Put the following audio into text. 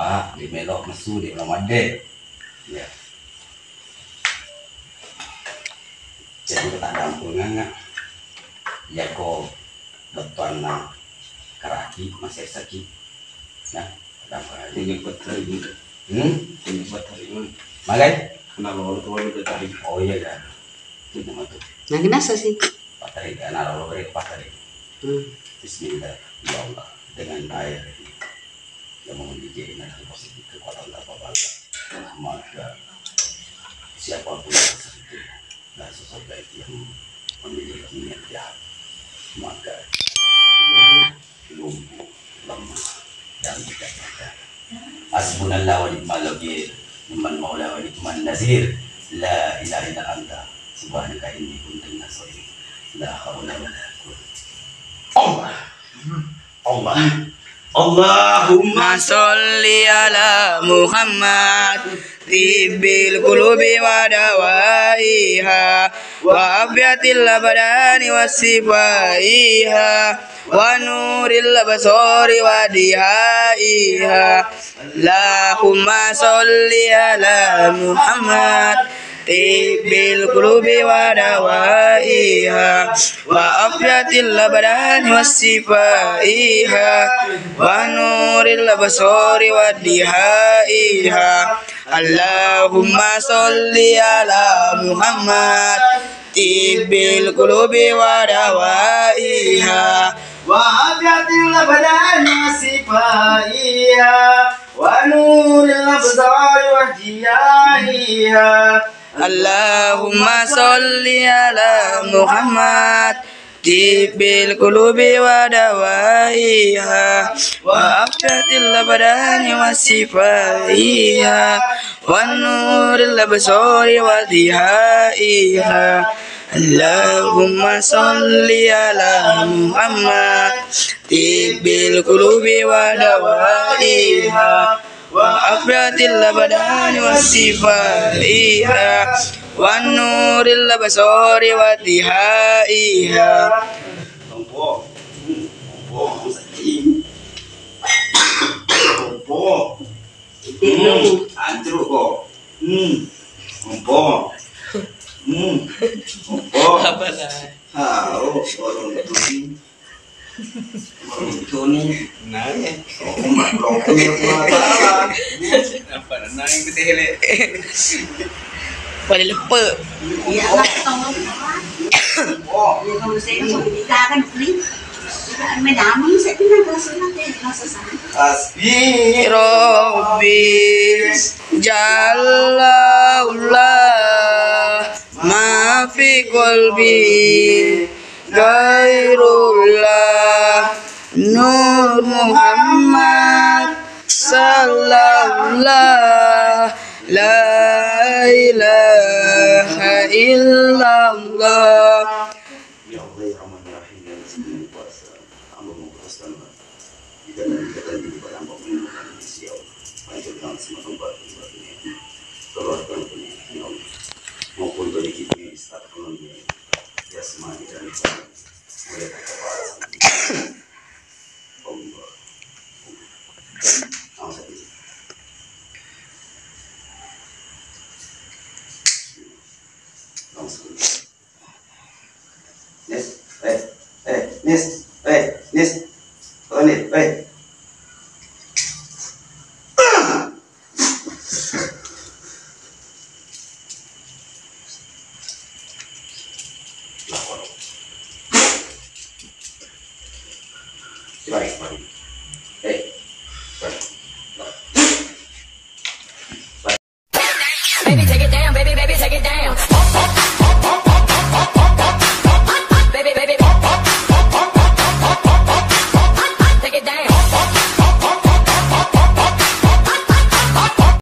Pak, di melok mesu di Ramadan. Ya. Jadi tak dampur nganga. Ya ko beton na karaki masih sakit. Nah, dampur aja Ini buat hari ini. Ini buat hari ini. Magai? Kenapa orang tua udah tadi? Oh iya kan. Itu nama tuh. Nah, kenapa sih? Patari kan arah lo patari. Bismillah, ya Allah, dengan air ini yang mohon dijadikan hal positif kekuatan apa-apa. Maka siapapun yang seperti dan sosok baik yang memiliki niat jahat, maka lumpuh, lemah, dan tidak berdaya. Hasbunallah wa ni'mal wakil, ni'mal maula wa ni'man nasir. La ilaha illa anta, subhanaka inni kuntu minaz zalimin. La haula wa la quwwata. Allah. Allahumma sholli ala Muhammad tibbil qulubi wa dawaiha wa afiatil badani wasifaiha wa nuril basari wa dihaiha. Allahumma sholli ala Muhammad tibbil qulubi wa dawaiha wa afiatil badani wasifaiha wa nuril basari wa dihaiha. Allahumma sholli ala Muhammad tibbil qulubi wa dawaiha wa afiatil badani wasifaiha wa nuril basari wa dihaiha. Allahumma sholli ala Muhammad tibbil qulubi wa dawaiha wa afiatil badani wasifaiha wa nuril basari wa dihaiha. Allahumma sholli ala Muhammad tibbil qulubi wa dawaiha wa afiatil badani wasifaiha wa nuril basari wa dihaiha. Anjur kok. Apa lah? Orang itu nih. Nah, ya. Apa nah yang kita hele? Pada lupa. Ya, tolong. Ya, kalau saya kita akan beli. May damang sa pinagaso natin. Nasa saan? Asbi Rabbi Jallallah ma fi qalbi Gairullah Nur Muhammad Sallallahu La ilaha illallah. Ya Allah ya Rahman ya Rahim ya Bismillah puasa hamba menguaskan kita dan di dalam pemerintahan Indonesia panjangkan semua tempat ini keluarkan punya ya Allah maupun dari kita yang start dunia ya semua kita dan mulai kepala Allah awas hati langsung Nis, oh nih, Baby, take it down, baby, take it down.